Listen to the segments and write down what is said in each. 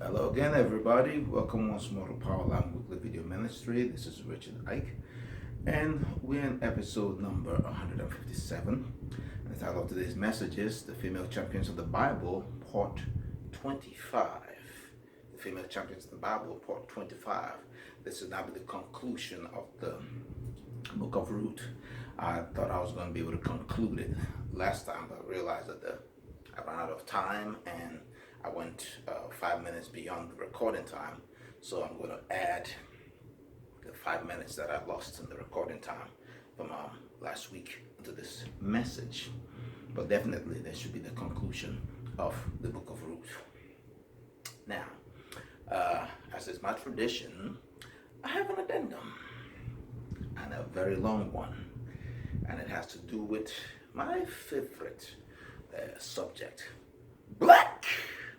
Hello again, everybody. Welcome once more to Powerline Weekly Video Ministry. This is Richard Ike, and we're in episode number 157. And the title of today's message is The Female Champions of the Bible, Part 25. The Female Champions of the Bible, Part 25. This will now be the conclusion of the book of Ruth. I thought I was going to be able to conclude it last time, but I realized that I ran out of time and I went 5 minutes beyond the recording time, so I'm going to add the 5 minutes that I lost in the recording time from last week to this message. But definitely, this should be the conclusion of the book of Ruth. Now, as is my tradition, I have an addendum, and a very long one, and it has to do with my favorite subject, black.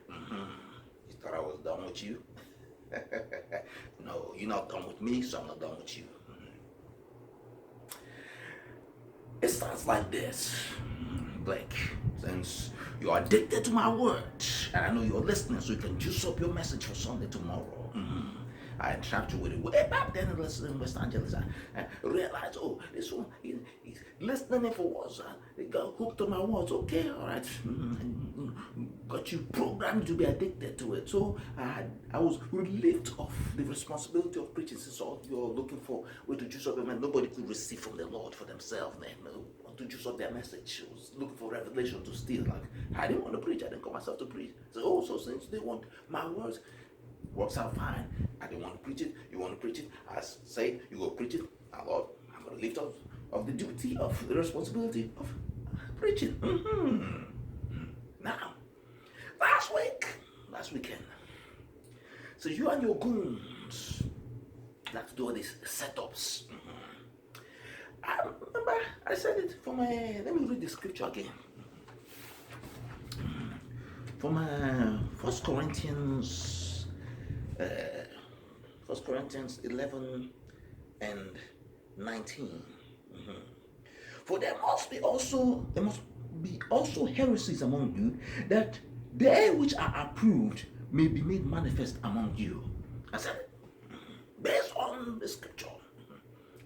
You thought I was done with you? No, you're not done with me, so I'm not done with you. It starts like this. Blake, since you're addicted to my words, and I know you're listening, so you can juice up your message for Sunday tomorrow. I entrapped you with it way back then in West Angeles. I realized, oh, this one, he's listening for words. He got hooked on my words. Okay, all right. Got you programmed to be addicted to it. So I was relieved of the responsibility of preaching, since all you're looking for way to juice up your man. Nobody could receive from the Lord for themselves, man. To juice up their message. I was looking for revelation to steal. Like, I didn't want to preach. I didn't call myself to preach. So since they want my words, works out fine. I didn't want to preach it. You want to preach it? I say you go preach it. My Lord, I'm going to lift up of the duty of the responsibility of preaching. Now, last weekend, so you and your goons like to do all these setups. I remember I said it from let me read the scripture again. From First Corinthians 11 and 19. For there must be also heresies among you, that they which are approved may be made manifest among you. I said, based on the scripture,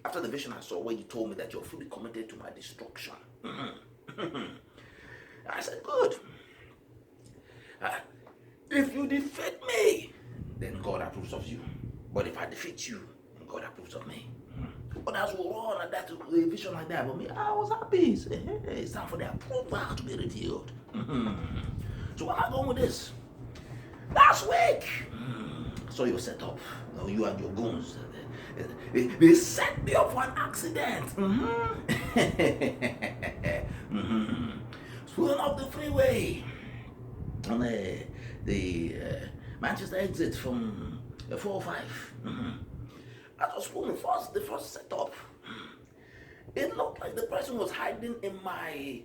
after the vision I saw where you told me that you're fully committed to my destruction. I said, good. If you defeat me, then God approves of you. But if I defeat you, then God approves of me. Others will run at that vision like that. But me, I was happy. Say, hey, it's time for the approval to be revealed. So where am I going with this? Last week, so you set up. You and your goons. They set me up for an accident. Pulling off the freeway on the Manchester exit from the 405. I was pulling the first setup. It looked like the person was hiding in my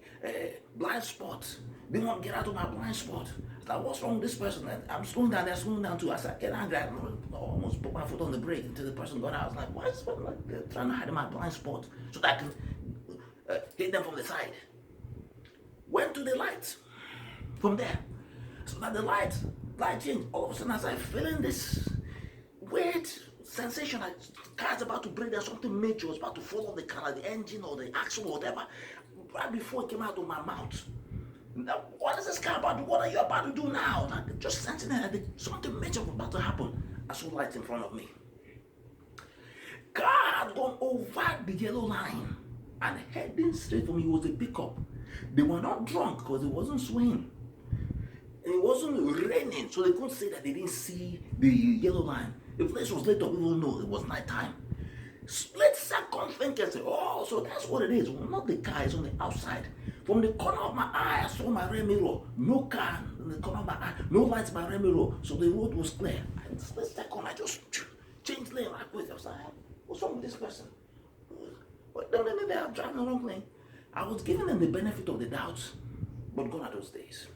blind spot. Didn't want to get out of my blind spot. Like, what's wrong with this person? I'm slowing down, they're slowing down too. I said, get angry. I almost put my foot on the brake until the person got out. I was like, why is this person like trying to hide in my blind spot so that I can hit them from the side? Went to the light from there. So that the light changed. All of a sudden, as I'm feeling this weird sensation, like car's about to break, there's something major was about to fall on the car, like the engine or the axle or whatever, right before it came out of my mouth. Now, what is this car about to do? What are you about to do now? Like, just sensing that something major was about to happen. I saw lights in front of me. Car had gone over the yellow line and heading straight for me. It was a pickup. They were not drunk because it wasn't swaying. And it wasn't raining, so they couldn't say that they didn't see the yellow line. The place was lit up, even though it was nighttime. Split second thinking, say, oh, so that's what it is. Well, not the car, it's on the outside. From the corner of my eye, I saw my rear mirror. No car in the corner of my eye, no lights in my rear mirror. So the road was clear. And split second, I just changed lane right quick. I was like, what's wrong with this person? But then I'm driving the wrong lane. I was giving them the benefit of the doubt, but gone are those days.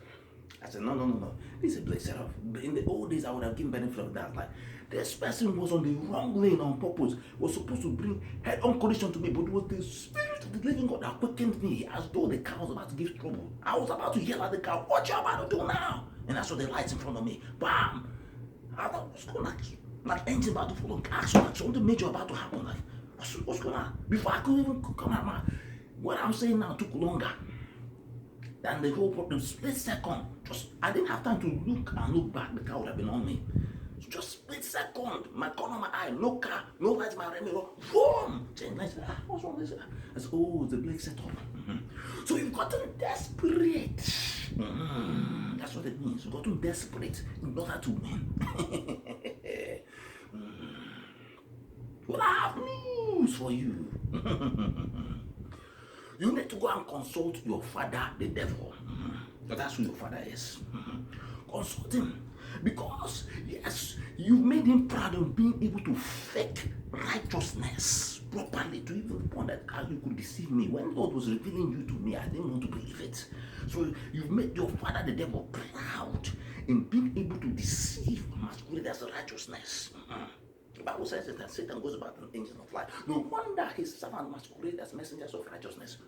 I said, no. This is a place set up. In the old days, I would have given benefit of that. Like, this person was on the wrong lane on purpose. Was supposed to bring head-on collision to me, but it was the spirit of the living God that quickened me, as though the car was about to give trouble. I was about to yell at the car, what you about to do now? And I saw the lights in front of me. Bam! I thought, what's going on? Like engine about to fall on gas, like something major about to happen. Like, what's going on? Before I could even come out, what I'm saying now took longer than the whole problem. Split second. Just I didn't have time to look back. The car would have been on me. So just split second. My corner of my eye, no car, no lights, my mirror. Boom! Change lights. What's wrong with this? I said, oh, the brake set up. So you've gotten desperate. That's what it means. You've gotten desperate in order to win. Well, I have news for you. You need to go and consult your father, the devil. That's who your father is. Consult him. Because, yes, you made him proud of being able to fake righteousness properly to even the point that how you could deceive me. When God was revealing you to me, I didn't want to believe it. So you've made your father, the devil, proud in being able to deceive masquerade as righteousness. The Bible says that Satan goes about an angel of light. No wonder his servant masquerade as messengers of righteousness.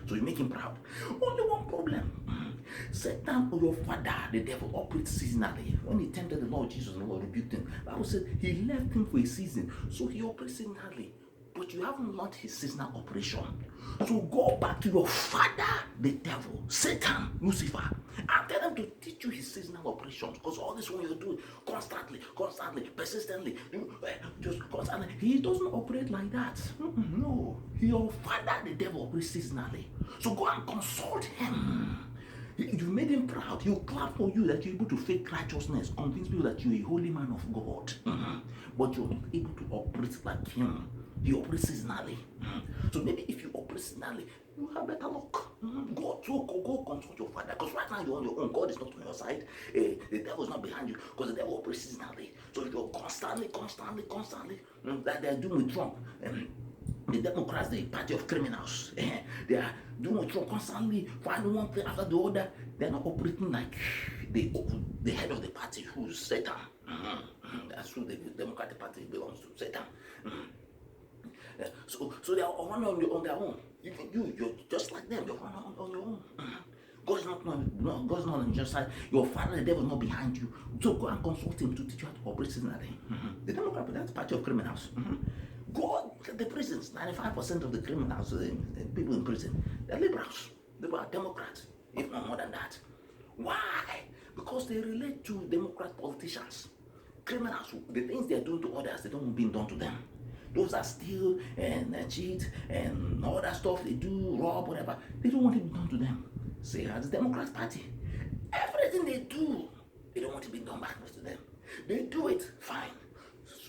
So you make him proud. Only one problem. Satan, or your father, the devil, operates seasonally. When he tempted the Lord Jesus, the Lord rebuked him. The Bible said he left him for a season. So he operates seasonally. But you haven't learned his seasonal operation. So go back to your father, the devil, Satan, Lucifer, and tell him to teach you his seasonal operations. Because all this one you're doing constantly, persistently, just constantly. He doesn't operate like that. No. Your father, the devil, operates seasonally. So go and consult him. You made him proud. He'll clap for you that you're able to fake righteousness, convince people that you're a holy man of God. But you're not able to operate like him. He operates seasonally. So maybe if you operate seasonally, you have better luck. Go consult your father. Because right now you're on your own. God is not on your side. The devil is not behind you. Because the devil operates seasonally. So if you're constantly, like they're doing with Trump. The Democrats, the party of criminals, they are doing what Trump constantly, finding one thing after the other. They're not operating like the head of the party, who's Satan. That's who the Democratic Party belongs to, Satan. So they are on their own. You're just like them. You're on your own. God's not on your side. Your father, the devil, is not behind you. So go and consult him to teach you how to operate seasonally. The Democrat, that's party of criminals. Go the prisons. 95% of the criminals, people in prison, they're liberals. They are Democrats, if not more than that. Why? Because they relate to Democrat politicians. Criminals, the things they're doing to others, they don't want being done to them. Those that steal and cheat and all that stuff they do, rob, whatever, they don't want it to be done to them. Say, as the Democrat Party, everything they do, they don't want it to be done back to them. They do it, fine.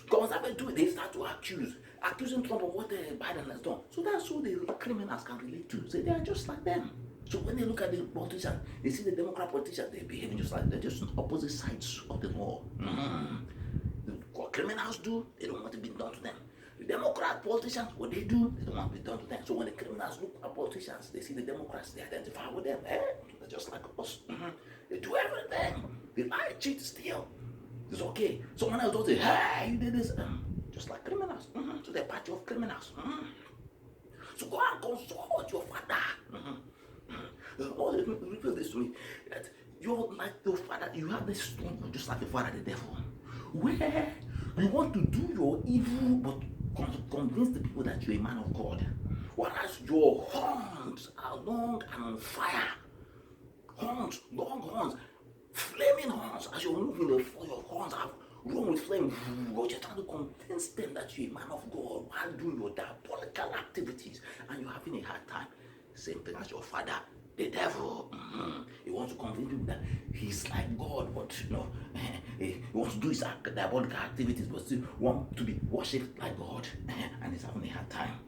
Conservatives do it, they start to accusing Trump of what Biden has done. So that's who the criminals can relate to. So they are just like them. So when they look at the politicians, they see the Democrat politicians, they're behaving just like they're just on opposite sides of the law. What criminals do, they don't want it to be done to them. The Democrat politicians, what they do, they don't want to be done to them. So when the criminals look at politicians, they see the Democrats, they identify with them. They're just like us. They do everything. They lie, cheat, steal. It's okay. Someone else does say, hey, you did this. Just like criminals. So they're part of criminals. So go and consult your father. Lord, reveal this to me. That you're like your father, you have this struggle just like your father, the devil. Where you want to do your evil, but convince the people that you're a man of God. Whereas your horns are long and on fire. Horns, long horns, flaming horns. As you're moving, your horns are run with flame. You're just trying to convince them that you're a man of God while doing your diabolical activities, and you're having a hard time. Same thing as your father, the devil. He wants to convince people that he's like God, but he wants to do his diabolical activities, but still want to be worshipped like God, and he's having a hard time.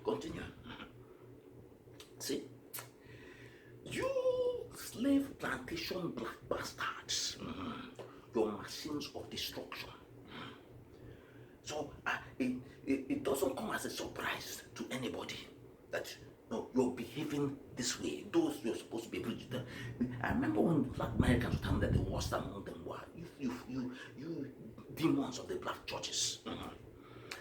Continue. See, you slave plantation black bastards, your machines of destruction. So it doesn't come as a surprise to anybody that you're behaving this way. Those you're supposed to be able to do. I remember when black Americans were telling me that the worst among them were you demons of the black churches.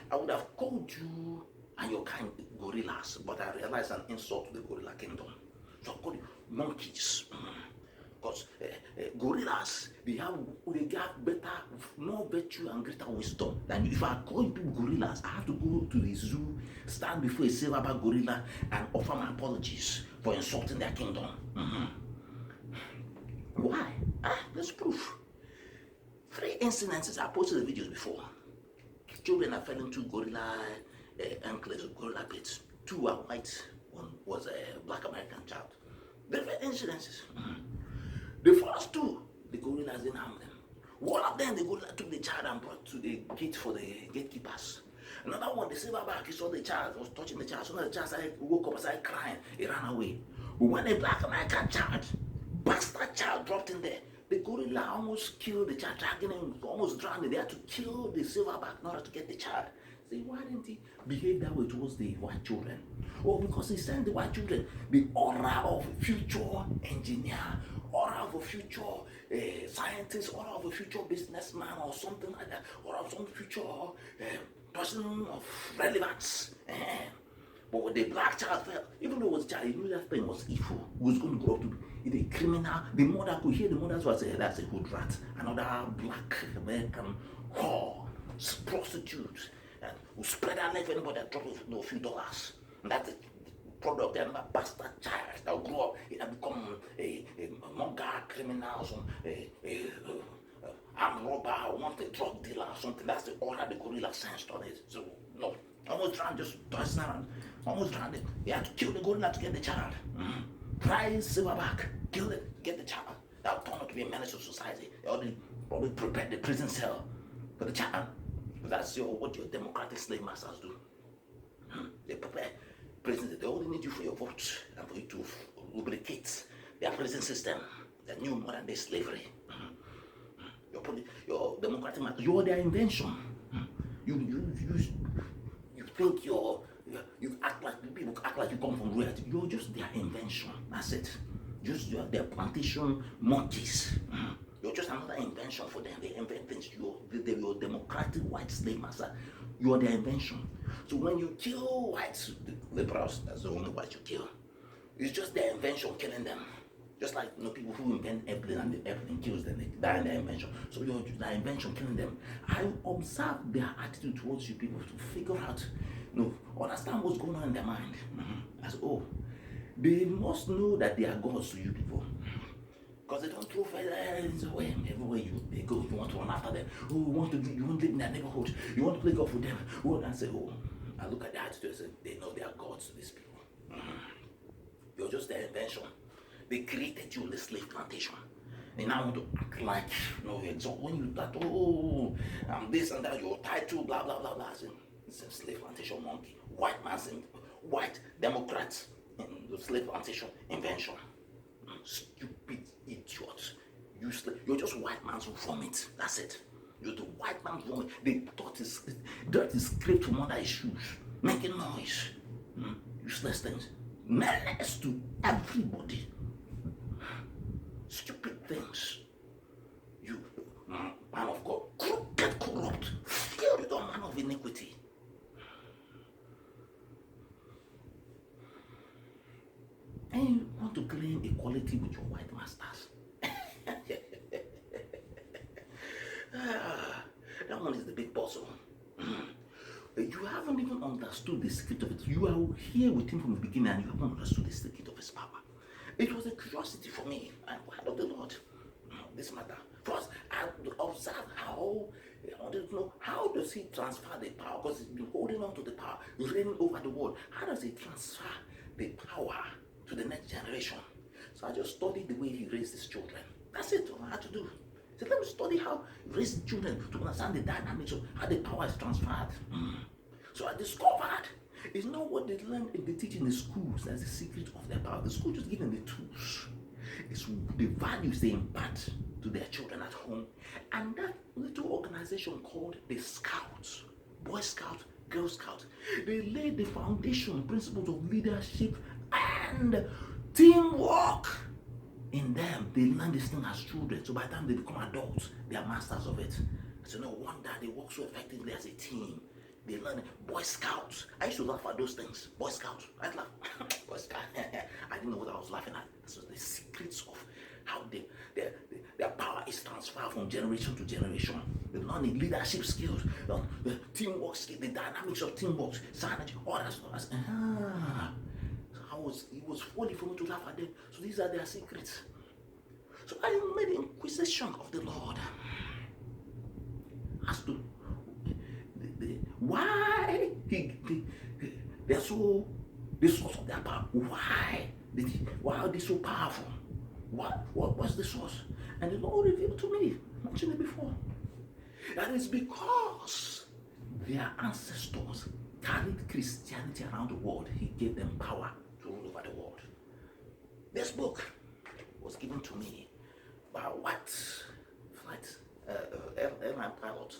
I would have called you and your kind gorillas, but I realized an insult to the gorilla kingdom. So I called you monkeys. Because because gorillas, they got better, more virtue and greater wisdom than you. If I call people gorillas, I have to go to the zoo, stand before a silverback gorilla, and offer my apologies for insulting their kingdom. Why? There's proof. 3 incidences. I posted the videos before. Children are fell into gorilla enclaves, gorilla pits. 2 are white, 1 was a black American child. Different incidences. The first 2, the gorillas didn't harm them. One of them, the gorilla took the child and brought to the gate for the gatekeepers. Another one, the silverback, he saw the child, was touching the child. So the child woke up and started crying. He ran away. But when the black American child, bastard child, dropped in there, the gorilla almost killed the child, dragging him, almost drowned him. They had to kill the silverback in order to get the child. Say, why didn't he behave that way towards the white children? Oh, because he sent the white children the aura of a future engineer, aura of a future scientist, aura of a future businessman or something like that, aura of some future person of relevance. But when the black child fell, even though it was a child, he knew that thing was evil. He was going to grow up to be a criminal. The mother could hear the mother's voice say, that's a hood rat. Another black American whore, prostitute, who spread her life anybody that dropped a few dollars. And that's the product of another bastard child that will grow up and become a monga criminal, some armed robber, or wanted drug dealer or something. That's the order the gorilla sensed on it. So, no. Almost drowned, just tossing around. Almost drowned it. He had to kill the gorilla to get the child. Prize silverback, kill it, get the child. That would turn out to be a menace to society. They already probably prepared the prison cell for the child. That's what your democratic slave masters do. They prepare prisons. They only need you for your vote and for you to lubricate their prison system, the new modern day slavery. Your democratic masters, you're their invention. You think you act like people act like you come from reality. You're just their invention. That's it. You're their plantation monkeys. You're just another invention for them. They invent things. You're your democratic white slave master. You're their invention. So when you kill whites, the liberals, that's the only white you kill. It's just their invention killing them. Just like people who invent airplane and the airplane kills them, they die in their invention. So you're their invention killing them. I observe their attitude towards you people to figure out, understand what's going on in their mind. As they must know that they are gods to you people. Because they don't throw feathers away everywhere they go. You want to run after them. You want to live in their neighborhood. You want to play golf with them. And say, I look at their attitude and say, they know they are gods to these people. You're just their invention. They created you in the slave plantation. They now want to act like, exalt when you start, I'm this and that, you're title, blah, blah, blah, blah. It's a slave plantation monkey. White Democrats in the slave plantation invention. Stupid idiots. Useless. You're just white man's vomit. That's it. You're the white man's vomit. The dirt is scraped from under his shoes, making noise. Useless things. Menace to everybody. Stupid things. You, man of God, crooked, corrupt, filled man of iniquity. And you want to claim equality with your white masters. That one is the big puzzle. You haven't even understood the secret of it. You are here with him from the beginning and you haven't understood the secret of his power. It was a curiosity for me and word of the Lord. This matter. First, I observed I wanted to know how does he transfer the power, because he's been holding on to the power, reigning over the world. How does he transfer the power to the next generation? So I just studied the way he raised his children. That's it. All I had to do. So let me study how he raised children to understand the dynamics of how the power is transferred. So I discovered it's not what they learn in the teaching in the schools that's the secret of their power. The school just give them the tools. It's the values they impart to their children at home. And that little organization called the Scouts, Boy Scouts, Girl Scouts, they laid the foundation, principles of leadership and teamwork. In them, they learn this thing as children. So by the time they become adults, they are masters of it. So no wonder they work so effectively as a team. They learn Boy Scouts. I used to laugh at those things. Boy Scouts. I'd laugh. Boy Scouts. I didn't know what I was laughing at. So the secrets of how transfer from generation to generation. They learn the leadership skills, the teamwork skills, the dynamics of teamwork, synergy, all that stuff. It was funny for me to laugh at them. So these are their secrets. So I made the inquisition of the Lord as to why they're so the source of their power. Why are they so powerful? What's the source? And the Lord revealed to me, mentioned it before, that it's because their ancestors carried Christianity around the world. He gave them power to rule over the world. This book was given to me by a white flight airline pilot.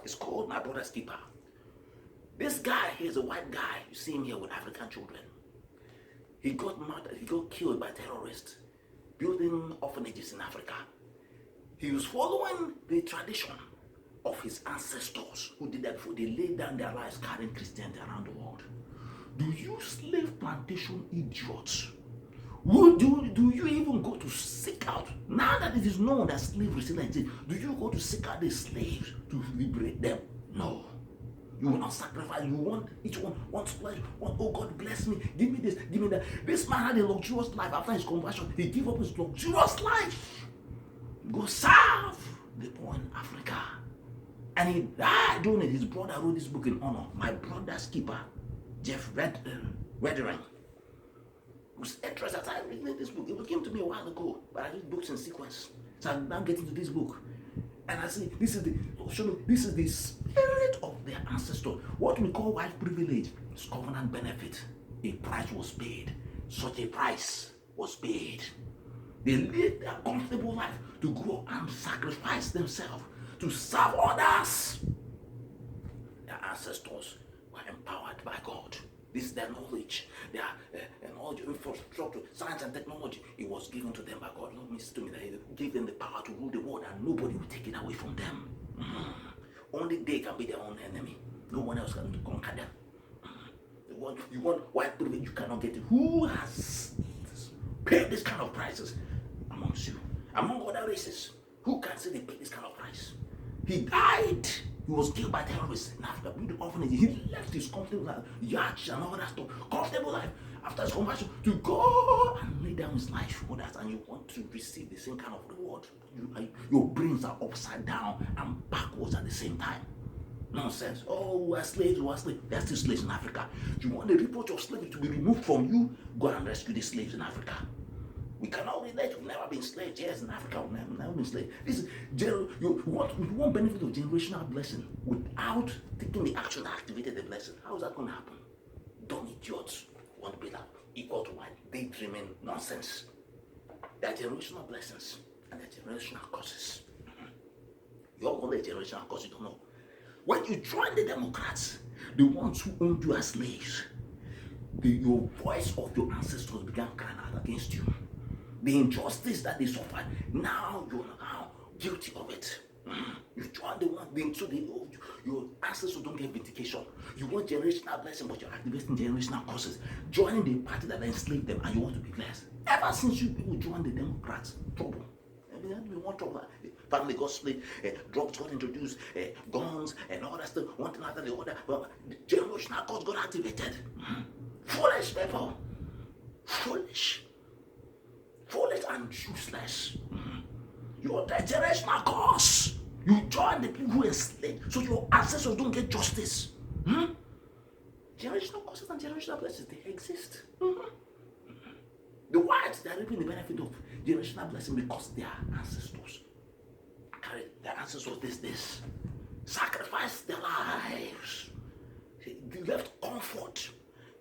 It's called My Brother's Keeper. This guy, he's a white guy. You see him here with African children. He got murdered. He got killed by terrorists building orphanages in Africa. He was following the tradition of his ancestors who did that before. They laid down their lives carrying Christianity around the world. Do you slave plantation idiots? Do you even go to seek out, now that it is known that slavery still exists, do you go to seek out the slaves to liberate them? No. You will not sacrifice. You want, each one wants pleasure. Oh God, bless me. Give me this, give me that. This man had a luxurious life after his conversion. He gave up his luxurious life. Go serve the poor in Africa. And he died doing it. His brother wrote this book in honor. My Brother's Keeper, Jeff Wedering. It was interesting as I read this book. It came to me a while ago, but I read books in sequence. So I'm now getting to this book. And I see this is the spirit of their ancestors. What we call white privilege is covenant benefit. A price was paid. Such a price was paid. They lived their comfortable life to grow and sacrifice themselves to serve others. Their ancestors were empowered by God. This is their knowledge. Their knowledge, infrastructure, science and technology. It was given to them by God. Lord, listen to me, that He gave them the power to rule the world, and nobody will take it away from them. Only they can be their own enemy. No one else can conquer them. You want white privilege, you cannot get it. Who has paid this kind of prices amongst you? Among other races, who can say they paid this kind of price? He died. He was killed by terrorists in Africa, built the orphanage. He left his comfortable life, yachts and all that stuff, comfortable life, after his conversion, to go and lay down his life for that. And you want to receive the same kind of reward. Your brains are upside down and backwards at the same time. Nonsense. Oh, we're slaves, They're still slaves in Africa. You want the reproach of slavery to be removed from you? Go and rescue the slaves in Africa. We cannot relate. We've never been slaves. Yes, in Africa, we've never been slaves. This is you want benefit of generational blessing without taking the action that activated the blessing. How is that going to happen? Dumb idiots want to be like equal to white daydreaming nonsense. There are generational blessings and there are generational curses. You all know the generational curse, you don't know. When you join the Democrats, the ones who owned you as slaves, your voice of your ancestors began crying out against you. The injustice that they suffered, now you're now guilty of it. You join the one, so your ancestors don't get vindication. You want generational blessing, but you're activating generational curses. Joining the party that enslaved them, and you want to be blessed. Ever since you people joined the Democrats, trouble. We want trouble. Family got split, drugs got introduced, guns, and all that stuff. One thing after the other. Well, generational curse got activated. Foolish people. Foolish and useless. You're the generational curse. You join the people who enslaved, so your ancestors don't get justice. Generational curses and generational blessings, they exist. The whites, they are reaping the benefit of generational blessing because their ancestors did this. Sacrifice their lives. They left comfort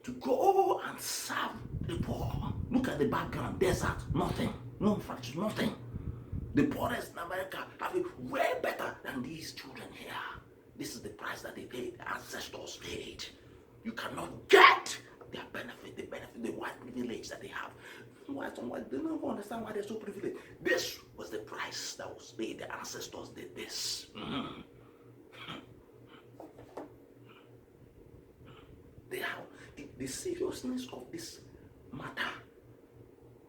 to go and serve the poor. Look at the background, desert, nothing, no infrastructure, nothing. The poorest in America have it way better than these children here. This is the price that they paid, the ancestors paid. You cannot get their benefit, the white privilege that they have. White, they don't even understand why they're so privileged. This was the price that was paid. The ancestors did this. They have the seriousness of this matter.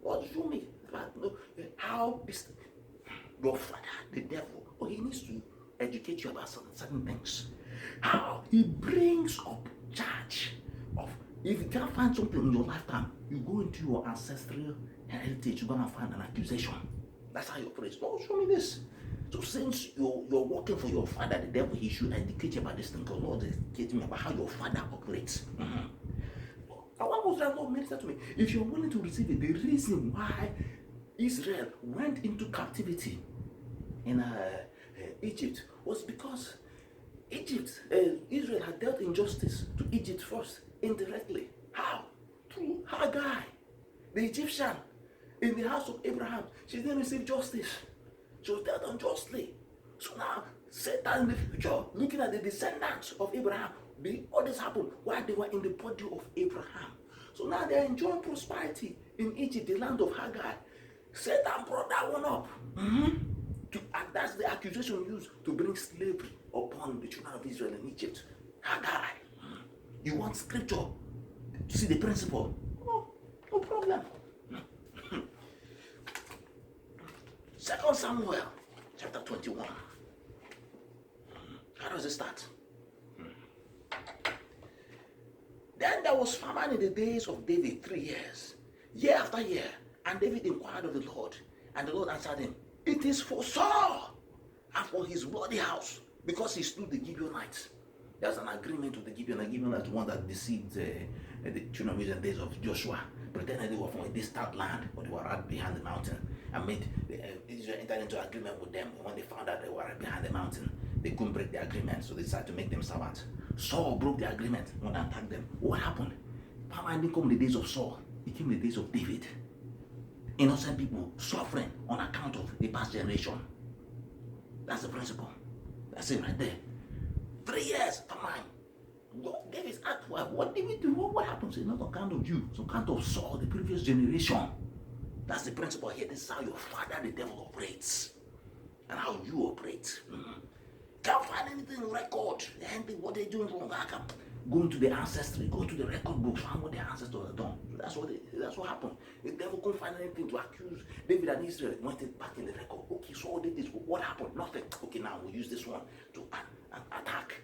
What do you mean? How this? Your father, the devil, he needs to educate you about certain things. How he brings up charge of, if you can't find something in your lifetime, you go into your ancestral heritage, you're gonna find an accusation. That's how you operate. Oh, show me this. So since you're working for your father, the devil, he should educate you about this thing. Because Lord educate me about how your father operates. I want to Lord minister to me. If you're willing to receive it, the reason why Israel went into captivity in Egypt was because Israel had dealt injustice to Egypt first, indirectly. How? Through Haggai, the Egyptian, in the house of Abraham. She didn't receive justice. She was dealt unjustly. So now, Satan in the future, looking at the descendants of Abraham, all this happened while they were in the body of Abraham. So now they're enjoying prosperity in Egypt, the land of Haggai. Satan brought that one up. That's the accusation used to bring slavery upon the children of Israel in Egypt. Haggai. You want scripture to see the principle? Oh, no problem. 2 Samuel chapter 21. How does it start? Then there was famine in the days of David 3 years, year after year. And David inquired of the Lord, and the Lord answered him, it is for Saul and for his bloody house, because he slew the Gibeonites. There's an agreement with the Gibeonites. The Gibeonites, one that deceived the children of Israel in the days of Joshua, pretended they were from a distant land, but they were right behind the mountain, and made Israel entered into agreement with them. When they found out they were right behind the mountain, they couldn't break the agreement, so they decided to make them servants. Saul broke the agreement when they attacked them. What happened? Famine didn't come in the days of Saul, it came in the days of David. Innocent people suffering on account of the past generation. That's the principle. That's it right there. 3 years, famine. David's asked, what did we do? What happened? It's not on account of you, it's on account of Saul, the previous generation. That's the principle here. This is how your father, the devil, operates, and how you operate. Can't find anything in record. Anything what they're doing wrong. Go into the ancestry, go to the record books, find what their ancestors have done. So that's what happened. The devil couldn't find anything to accuse David and Israel. Went back in the record. Okay, Saul did this. What happened? Nothing. Okay, now we'll use this one to attack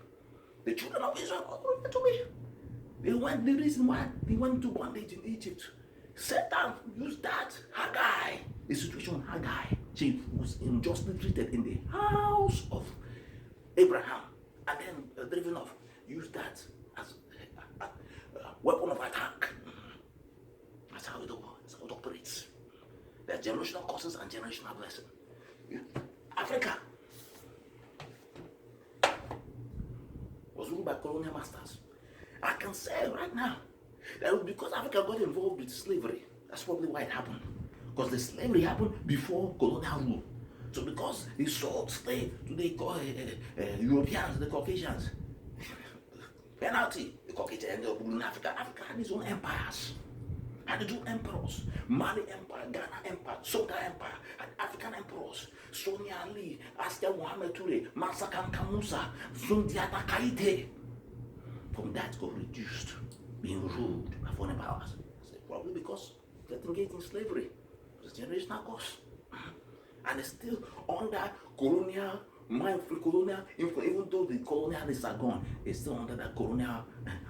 the children of Israel. To me, the reason why they went into bondage in Egypt. Satan used that. Haggai, the situation Haggai. She was unjustly treated in the house of Abraham, and then driven off. Used that as a weapon of attack. That's how it operates. There are generational curses and generational blessing. Africa was ruled by colonial masters. I can say right now that because Africa got involved with slavery, that's probably why it happened. Because the slavery happened before colonial rule. So because they sold slaves to the Europeans, the Caucasians, penalty, the Caucasians ended up ruling Africa. Africa had its own empires, had its own emperors. Mali Empire, Ghana Empire, Songhai Empire, had African emperors. Sonia Ali, Askia Mohammed Toure, Mansa Musa, Sundiata Kaite. From that got reduced, being ruled by foreign powers. Probably because they got engaged in slavery. It was a generational cause. And it's still under colonial mind frame, colonial influence. Even though the colonialists are gone, it's still under that colonial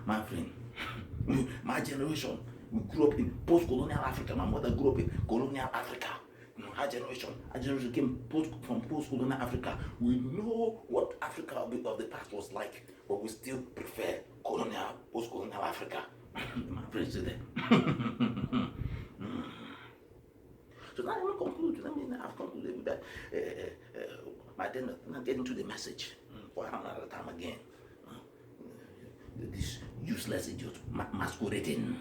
mind frame. My generation, we grew up in post-colonial Africa. My mother grew up in colonial Africa. Our generation came from post-colonial Africa. We know what Africa of the past was like, but we still prefer post-colonial Africa. My friends today. So now let me conclude. I've concluded with that. Not getting to the message for another time again. This useless idiot masquerading,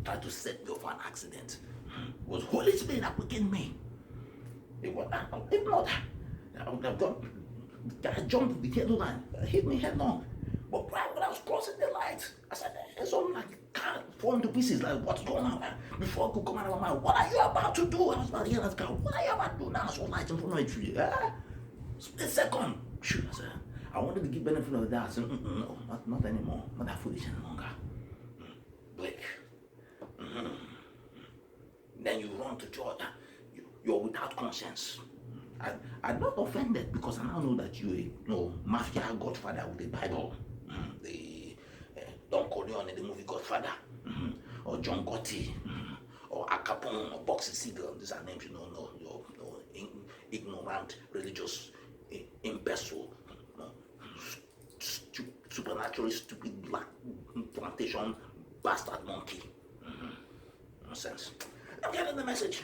try to set me up for an accident. Was Holy Spirit applicant me? If not, I would have gone. I jumped the yellow line, hit me headlong. But right when I was crossing the light, I said, "There's something like can't fall into pieces. Like what's going on?" Before I could come out of my mind, what are you about to do? I was about to yell at the car. What are you about to do now? I saw lights in front of a tree. Split second. Shoot, I said, I wanted to give benefit of the doubt. I said, no, not anymore. Not that foolish any longer. Blake. Then you run to Georgia. You're without conscience. I'm not offended because I now know that you're mafia godfather with the Bible. The Don Corleone in the movie Godfather, or John Gotti, or Al Capone, or Boxy Siegel. These are names you don't know. Ignorant religious imbecile, supernaturally stupid black plantation bastard monkey. Nonsense. I'm getting the message.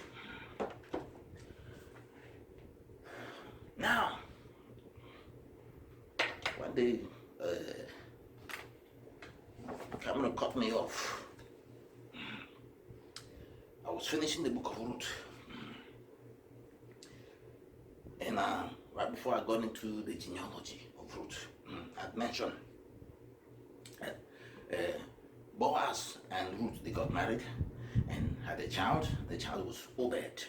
Now, one day, Cameron cut me off. I was finishing the book of Ruth. And right before I got into the genealogy of Ruth, I'd mentioned Boaz and Ruth, they got married and had a child. The child was Obed.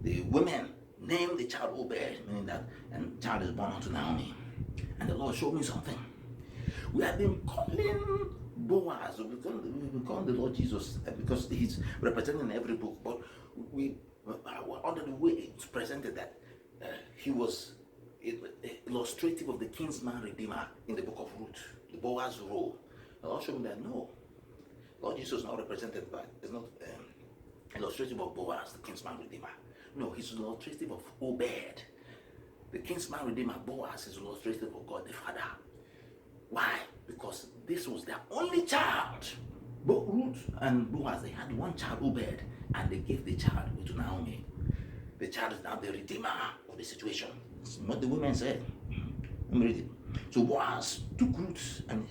The women named the child Obed, meaning that and the child is born unto Naomi. And the Lord showed me something. We have been calling Boaz, we've been calling the Lord Jesus because he's represented in every book, but we under the way it's presented that he was illustrative of the kinsman redeemer in the book of Ruth, the Boaz role. The Lord showed me that no, Lord Jesus is not represented by, is not illustrative of Boaz, the kinsman redeemer. No, he's illustrative of Obed. The kinsman redeemer, Boaz, is illustrative of God the Father. Why? Because this was their only child. Both Ruth and Boaz, they had one child, Obed, and they gave the child to Naomi. The child is now the redeemer of the situation. That's what the women said. Let me read it. So Boaz took Ruth, and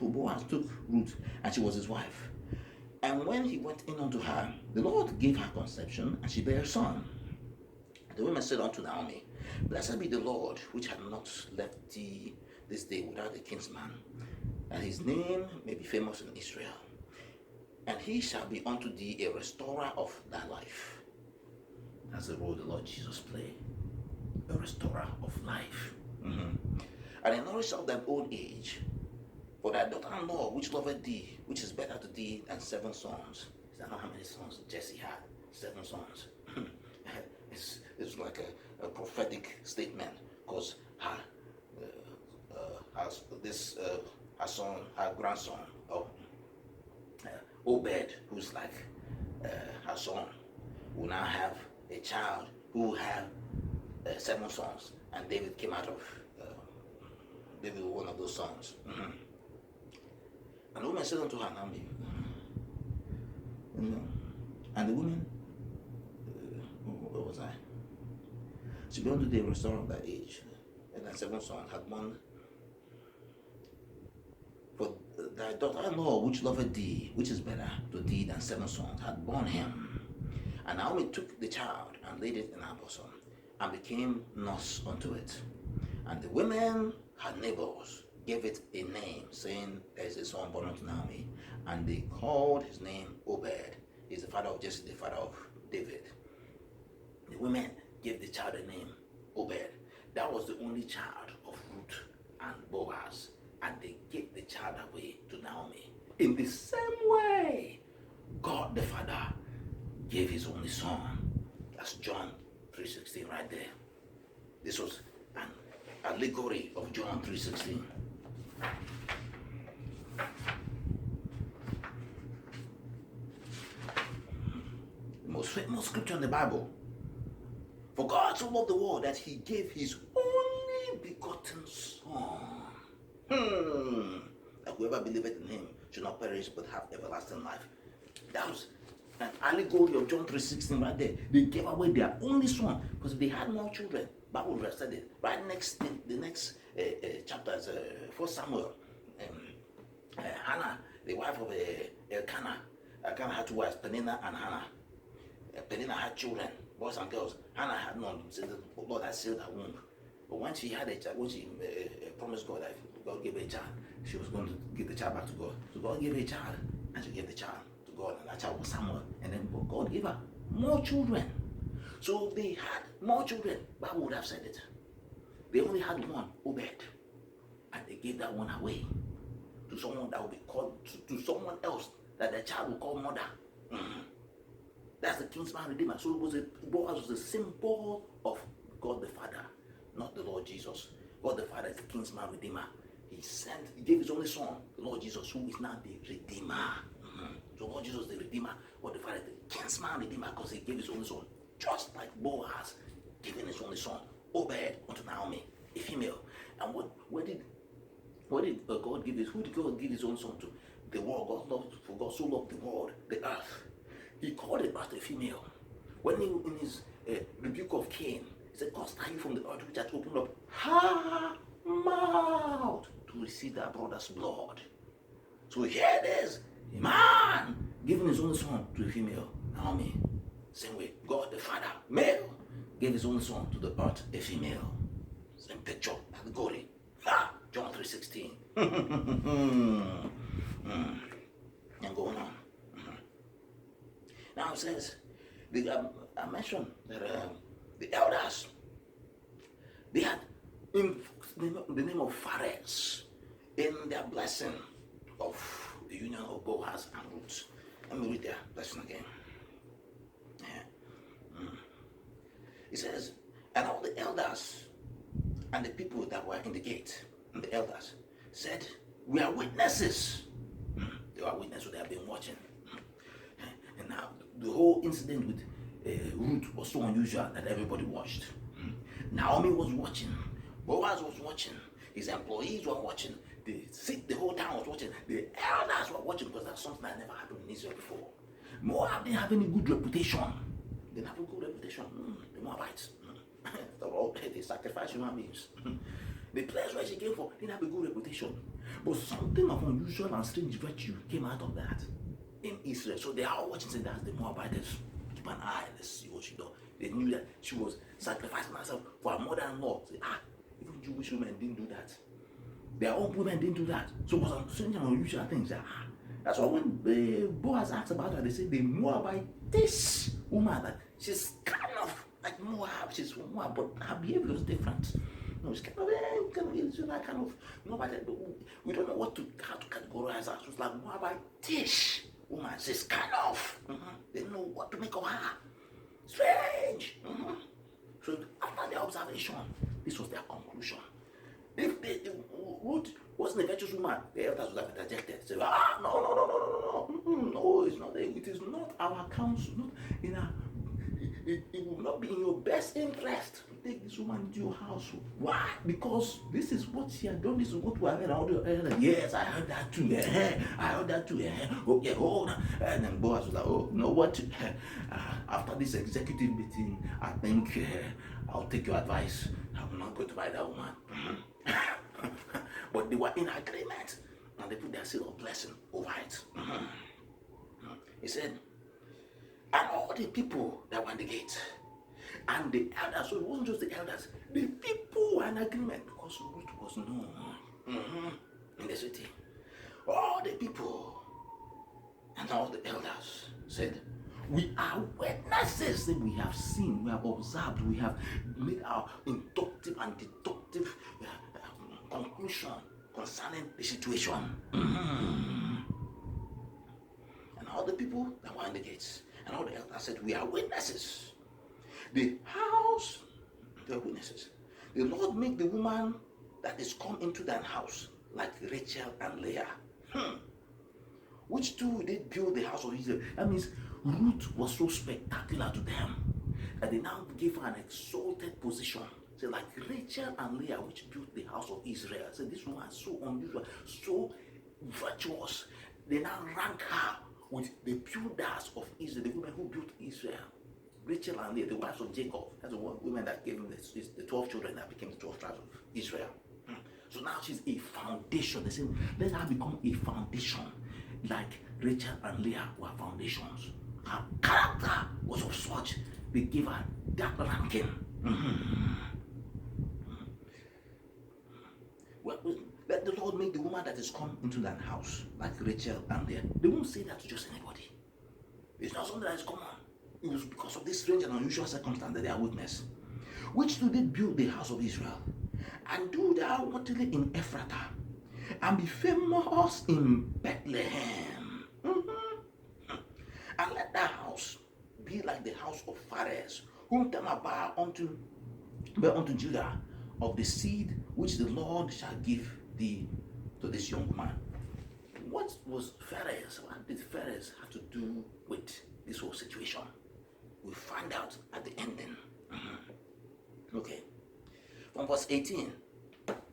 Boaz took Ruth, and she was his wife. And when he went in unto her, the Lord gave her conception, and she bare a son. The women said unto Naomi, Blessed be the Lord, which hath not left thee this day without a kinsman, and his name may be famous in Israel. And he shall be unto thee a restorer of thy life. That's the role the Lord Jesus played. A restorer of life. And in knowledge of thine old age, for thy daughter-in-law, which loveth thee, which is better to thee than 7 sons. I don't know how many sons Jesse had. 7 sons. It's like a prophetic statement, because her son, her grandson, Obed, who's like her son, will now have a child who will have 7 sons, and David came out of David was one of those sons. And the woman said unto her, Naomi, and the woman, where was I? She belonged to the restorer of that age, and that 7 sons had born. For thy daughter-in-law, which loveth thee, which is better to thee than 7 sons, had borne him. And Naomi took the child and laid it in her bosom, and became nurse unto it. And the women, her neighbors, gave it a name, saying, There is a son born unto Naomi. And they called his name Obed. He's the father of Jesse, the father of David. The women gave the child a name, Obed. That was the only child of Ruth and Boaz. And they gave the child away to Naomi. In the same way, God the Father gave his only son. That's John 3:16 right there. This was an allegory of John 3:16. The most famous scripture in the Bible. For God so loved the world that he gave his only begotten son. That whoever believeth in him should not perish but have everlasting life. That was an allegory of John 3:16 right there. They gave away their only son because if they had more children, Bible would have said it. Right next, the next chapter is 1 Samuel. Hannah, the wife of Elkanah. Elkanah had 2 wives, Peninnah and Hannah. Peninnah had children, boys and girls. Hannah had none. The Lord had sealed her womb. But when she had a child, when she promised God that God gave her a child, she was going to give the child back to God. So God gave her a child, and she gave the child to God, and that child was Samuel. And then God gave her more children. So they had more children. Bible would have said it. They only had one, Obed, and they gave that one away to someone that would be called to someone else that the child would call mother. That's the kinsman redeemer. So Boaz was a symbol of God the Father, not the Lord Jesus. God the Father is the kinsman redeemer. He gave his only son, the Lord Jesus, who is now the redeemer. So Lord Jesus is the redeemer. God the Father is the kinsman redeemer because he gave his only son. Just like Boaz giving his only son, Obed, unto Naomi, a female. And what did God give his? Who did God give his own son to? The world. For God so loved the world, the earth. He called it back to a female. When he, in his rebuke of Cain, he said, "Cursed are you from the earth which had opened up her mouth to receive their brother's blood." So here it is, a man giving his only son to a female, Naomi. Same way, God the Father, male, gave his only son to the earth, a female. Same picture, category. John 3:16. And going on. Now it says, I mentioned that the elders, they had in the name of Phares in their blessing of the union of Boaz and Ruth. Let me read their blessing again. It says, and all the elders and the people that were in the gate, and the elders, said, we are witnesses. They are witnesses, they have been watching. And now the whole incident with Ruth was so unusual that everybody watched. Naomi was watching. Boaz was watching. His employees were watching. The whole town was watching. The elders were watching because that's something that never happened in Israel before. Moab didn't have any good reputation. They didn't have a good reputation. The Moabites. They sacrificed human beings. The place where she came from didn't have a good reputation. But something of unusual and strange virtue came out of that in Israel. So they are all watching, saying that's the Moabites. Keep an eye, let's see what she does. They knew that she was sacrificing herself for her mother-in-law. Say, even Jewish women didn't do that. Their own women didn't do that. So it was some strange and unusual things. That's why when Boaz asked about her, they said the Moabite woman, that she's kind of like Moab. She's from Moab, but her behavior is different. It's kind of Moabite. We don't know how to categorize her. So it's like Moabite-ish woman. She's kind of. They don't know what to make of her. Strange. So after the observation, this was their conclusion. If Ruth wasn't a virtuous woman, the elders would have been rejected. Say, no, it's not. It is not our counsel. Not in our. It will not be in your best interest to take this woman into your house. Why? Because this is what she had done. This is what we have heard. Yes, I heard that too. I heard that too. Okay, hold on. And then Boaz was like, oh, you know what? After this executive meeting, I think I'll take your advice. I'm not going to buy that woman. But they were in agreement, and they put their seal of blessing over it. He said, and all the people that were in the gate, and the elders, so it wasn't just the elders, the people were in agreement because Ruth was known in the city. All the people and all the elders said, we are witnesses that we have seen, we have observed, we have made our inductive and deductive conclusion concerning the situation. And all the people that were in the gates and all the elders said, we are witnesses. The house, the witnesses. The Lord make the woman that is come into that house like Rachel and Leah. Which two did build the house of Israel? That means Ruth was so spectacular to them that they now gave her an exalted position. So like Rachel and Leah, which built the house of Israel. So this woman is so unusual, so virtuous. They now rank her with the builders of Israel, the women who built Israel. Rachel and Leah, the wives of Jacob. That's the women that gave him the 12 children that became the 12 tribes of Israel. So now she's a foundation. They say, let her become a foundation like Rachel and Leah were foundations. Her character was of such, they gave her that ranking. Well, let the Lord make the woman that is come into that house like Rachel and Leah. They won't say that to just anybody. It's not something that is common. It was because of this strange and unusual circumstance that they are witness. Which do they build the house of Israel? And do thou worthily in Ephrathah, and be famous in Bethlehem. And let that house be like the house of Pharez, whom Tamar bare unto Judah, of the seed which the Lord shall give thee to this young man. What was Pharez? What did Pharez have to do with this whole situation? We find out at the ending. Okay. From verse 18.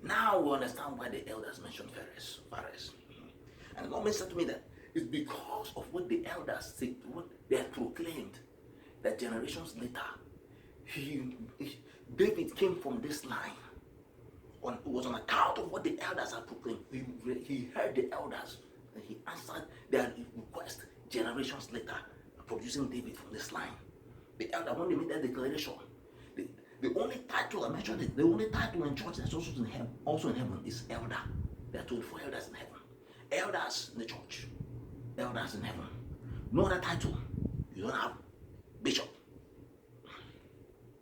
Now we understand why the elders mentioned Pharez. And the Lord said to me that it's because of what the elders said, what they had proclaimed, that generations later, David came from this line. It was on account of what the elders had proclaimed. He heard the elders and he answered their request generations later, producing David from this line. The elder, when they made that declaration, the only title I mentioned it, the only title in church that's also in heaven is elder. There are 24 elders in heaven. Elders in the church, elders in heaven. No other title. You don't have bishop.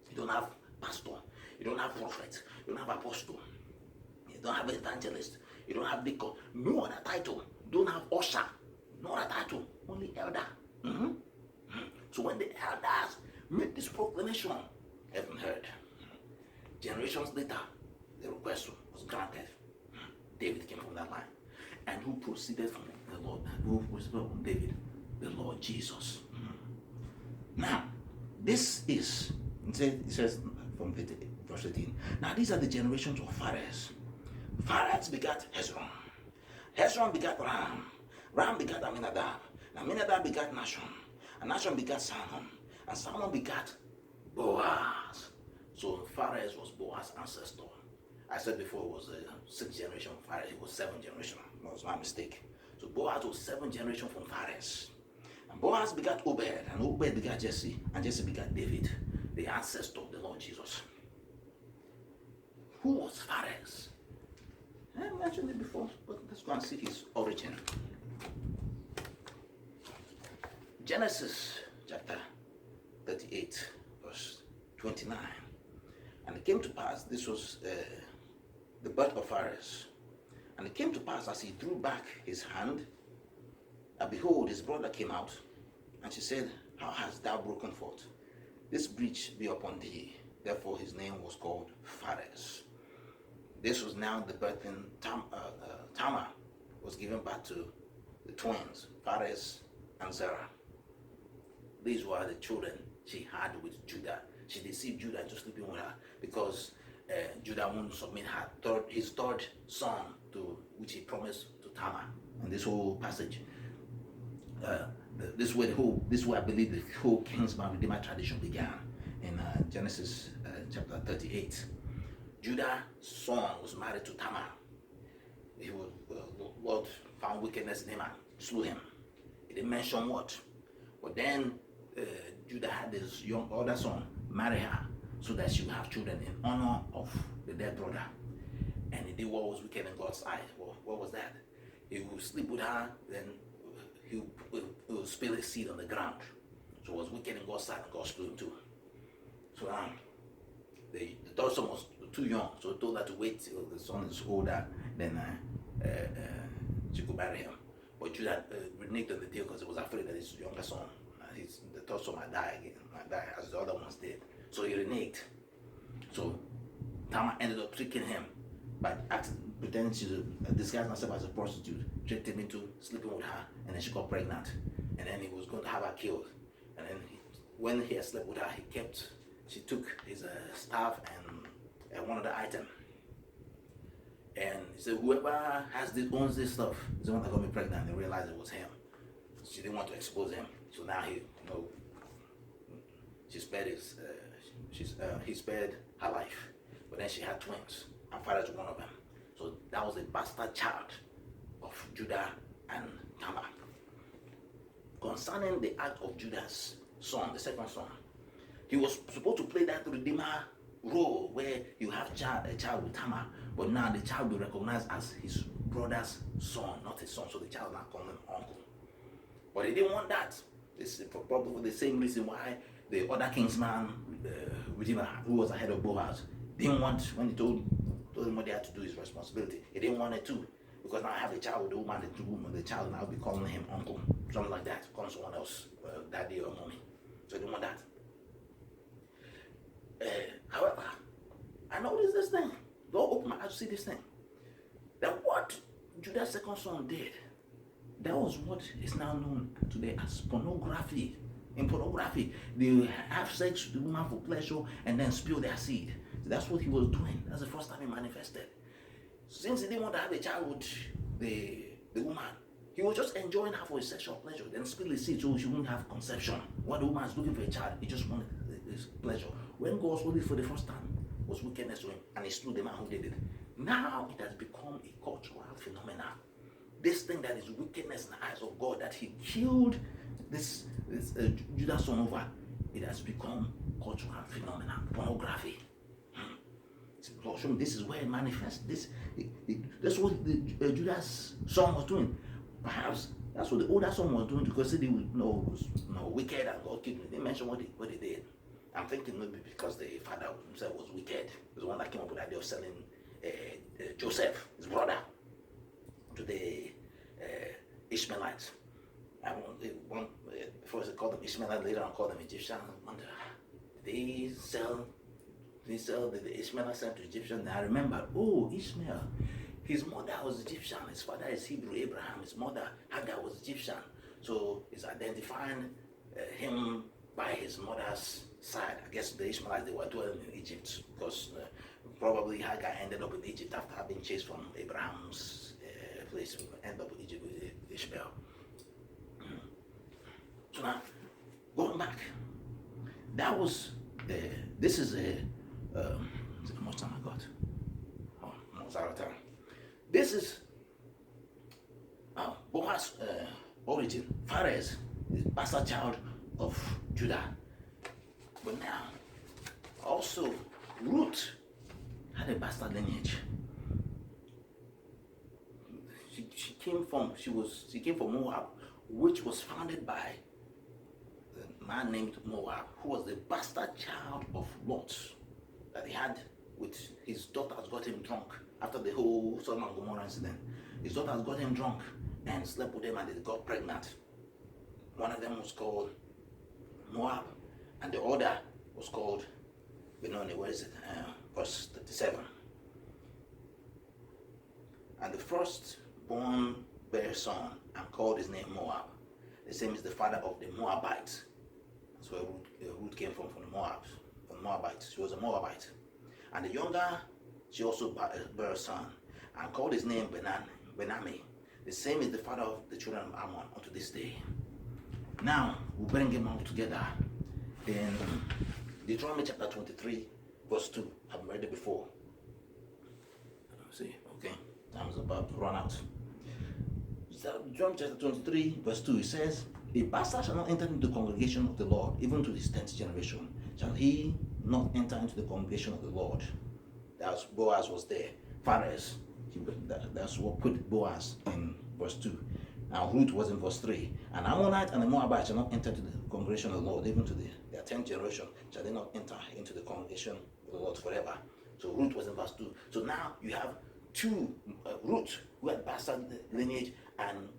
You don't have pastor. You don't have prophet. You don't have apostle. You don't have evangelist. You don't have deacon. No other title. You don't have usher. No other title. Only elder. So when the elders made this proclamation, heaven heard. Generations later, the request was granted. David came from that line. And who proceeded from the Lord? Who proceeded from David? The Lord Jesus. Now, this is, it says from verse 18. Now these are the generations of Pharez. Pharez begat Hezron. Hezron begat Ram. Ram begat Aminadab. Aminadab begat Nashon. And Nashon begat Salmon. And Salmon begat Boaz. So Pharez was Boaz's ancestor. I said before it was a 6th generation from Pharez. It was 7th generation. That was my mistake. So Boaz was 7th generation from Pharez. And Boaz begat Obed. And Obed begat Jesse. And Jesse begat David, the ancestor of the Lord Jesus. Who was Pharez? I mentioned it before, but let's go and see his origin. Genesis chapter 38, verse 29. And it came to pass, this was the birth of Pharez. And it came to pass as he drew back his hand, and behold, his brother came out, and she said, How hast thou broken forth? This breach be upon thee. Therefore his name was called Pharez. This was now the birthing. Tamar was given birth to the twins, Pharez and Zerah. These were the children she had with Judah. She deceived Judah into sleeping with her because Judah wouldn't submit his third son to which he promised to Tamar. And this whole passage, this way I believe the whole Kinsman Redeemer tradition began in Genesis chapter 38. Judah's son was married to Tamar. God found wickedness in him and slew him. He didn't mention what. But then Judah had this young older son marry her so that she would have children in honor of the dead brother. And he did what was wicked in God's eyes. Well, what was that? He would sleep with her, then he would spill his seed on the ground. So it was wicked in God's sight, and God slew him too. So the third son was too young, so he told her to wait till the son is older, then she could marry him. But Judah reneged on the deal because he was afraid that his younger son, the third son might die as the other ones did. So he reneged. So Tamar ended up tricking him by pretending to disguise herself as a prostitute, tricked him into sleeping with her, and then she got pregnant. And then he was going to have her killed. And then when he had slept with her, she took his staff and one other item. And he said, whoever owns this stuff is the one that got me pregnant. And realized it was him. She didn't want to expose him. So now he spared her life. But then she had twins, and Pharez was one of them. So that was a bastard child of Judah and Tamar. Concerning the act of Judah's son, the second son, he was supposed to play that redeemer role where you have a child with Tamar, but now the child will be recognized as his brother's son, not his son. So the child now calls him uncle. But he didn't want that. This is probably for the same reason why the other kingsman, redeemer, who was ahead of Boaz, didn't want, when he told him what they had to do, his responsibility, he didn't want it too. Because now I have a child with the woman, the child now will be calling him uncle, something like that, calling someone else daddy or mommy. So they want that. However, I noticed this thing. Don't open my eyes to see this thing. That what Judah's second son did, that was what is now known today as pornography. In pornography, they have sex with the woman for pleasure and then spill their seed. So that's what he was doing. That's the first time he manifested. Since he didn't want to have a child with the woman, he was just enjoying her for his sexual pleasure, then spill his seed so she wouldn't have conception. When the woman is looking for a child, he just wanted his pleasure. When God saw it for the first time, was wickedness to him, and he slew the man who did it. Now it has become a cultural phenomenon. This thing that is wickedness in the eyes of God, that he killed this Judah's son over, it has become cultural phenomenon. Pornography. This is where it manifests. That's what Judah's son was doing. Perhaps that's what the older son was doing, because they would know it was wicked and God killed him. They mentioned what they did. I'm thinking maybe because the father himself was wicked. He was the one that came up with the idea of selling Joseph, his brother, to the Ishmaelites. First they called them Ishmaelites, later on called them Egyptians. They sell the Ishmaelites sent to Egyptians. I remember, Ishmael, his mother was Egyptian, his father is Hebrew, Abraham, his mother Hagar was Egyptian. So it's identifying him by his mother's side. I guess the Ishmaelites, they were dwelling in Egypt, because probably Hagar ended up in Egypt after having chased from Abraham's place, ended up in Egypt with Ishmael. So now, going back, that was, this is how much time I got? Almost out of time. This is Boaz's origin. Pharez is bastard child of Judah. But now, also, Ruth had a bastard lineage. She came from Moab, which was founded by a man named Moab, who was the bastard child of Lot that he had with his daughters. Got him drunk after the whole Sodom and Gomorrah incident. His daughters got him drunk and slept with him, and they got pregnant. One of them was called Moab, and the other was called Benoni. Where is it? Verse 37. And the firstborn bare a son and called his name Moab. The same is the father of the Moabites. That's where Ruth came from the Moabs, from the Moabites. She was a Moabite. And the younger, she also bare a son and called his name Benami. The same is the father of the children of Ammon unto this day. Now we bring them all together in Deuteronomy chapter 23, verse 2. I've read it before. See, okay, time's about to run out. Deuteronomy chapter 23, verse 2, it says, "A bastard shall not enter into the congregation of the Lord, even to his 10th generation. Shall he not enter into the congregation of the Lord?" That's Boaz was there. Pharez, that's what put Boaz in verse 2. Now Ruth was in verse 3. An Ammonite and a Moabite shall not enter into the congregation of the Lord, even to their 10th generation shall they not enter into the congregation of the Lord forever. So Ruth was in verse 2. So now you have two, Ruth, who had bastard lineage, and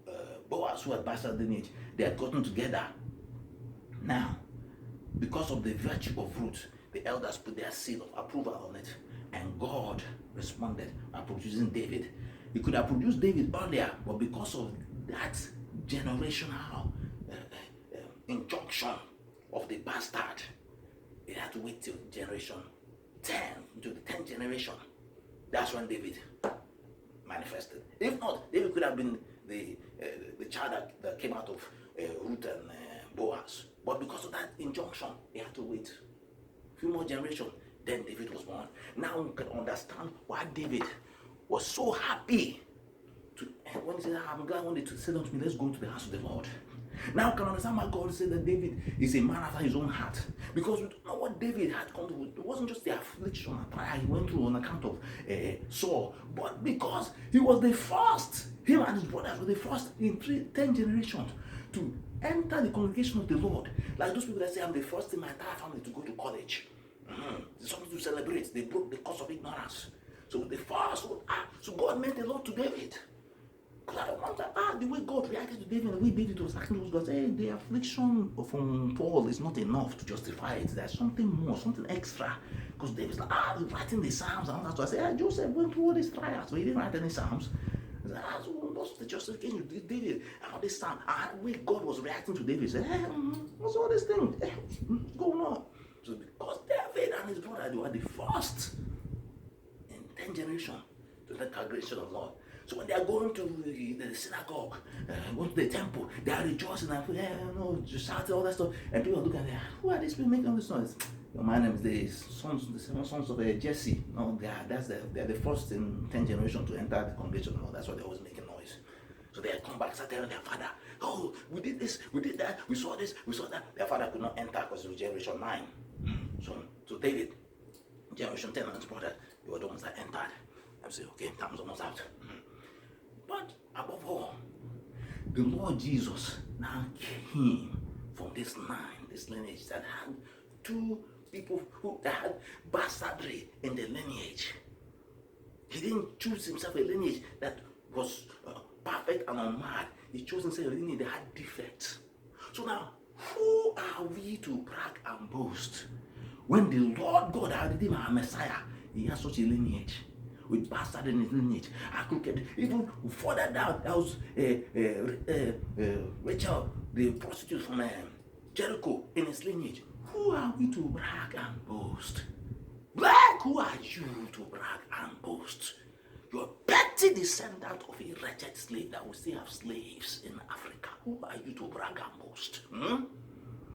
Boaz, who had bastard lineage. They had gotten together. Now, because of the virtue of Ruth, the elders put their seal of approval on it, and God responded by producing David. He could have produced David earlier, but because of that generational injunction of the bastard, it had to wait till generation 10, to the 10th generation. That's when David manifested. If not, David could have been the child that came out of Ruth and Boaz. But because of that injunction, he had to wait a few more generations. Then David was born. Now we can understand why David was so happy when he said, "I'm glad one day to say unto me, let's go to the house of the Lord." Now we can understand why God said that David is a man after his own heart. Because we don't know what David had come to. It wasn't just the affliction and prayer he went through on account of Saul, but because he was the first, him and his brothers were the first in 10 generations to enter the congregation of the Lord. Like those people that say, "I'm the first in my entire family to go to college." It's something to celebrate. They broke the curse of ignorance. So the first, so God meant a lot to David. The way God reacted to David, the way David was acting those gods, hey, the affliction from Paul is not enough to justify it. There's something more, something extra. Because David's like, writing the Psalms and all that. So I said, Joseph went through all these trials, but he didn't write any Psalms. I said, so what's the justification? David, how this Psalm, the way God was reacting to David, he said, what's all this thing? What's going on? So because David and his brother, they were the first in 10 generations to the congregation of God. So when they are going to the synagogue, going to the temple, they are rejoicing and just shouting all that stuff. And people are looking at them, who are these people making all this noise? My name is the seven sons of Jesse. No, they're the first in 10 generations to enter the congregation. No, that's why they're always making noise. So they come back and start telling their father, oh, we did this, we did that, we saw this, we saw that. Their father could not enter because it was generation 9. So David, generation 10 and his brother, they were the ones that entered. I say, okay, time's almost out. But above all, the Lord Jesus now came from this line, this lineage that had two people who had bastardry in the lineage. He didn't choose himself a lineage that was perfect and unmarred. He chose himself a lineage that had defects. So now, who are we to brag and boast when the Lord God, our Redeemer, our Messiah, he has such a lineage? With bastard in his lineage, even further down, that was Rachel, the prostitute from Jericho, in his lineage. Who are we to brag and boast? Black, who are you to brag and boast? You're a petty descendant of a wretched slave that will still have slaves in Africa. Who are you to brag and boast?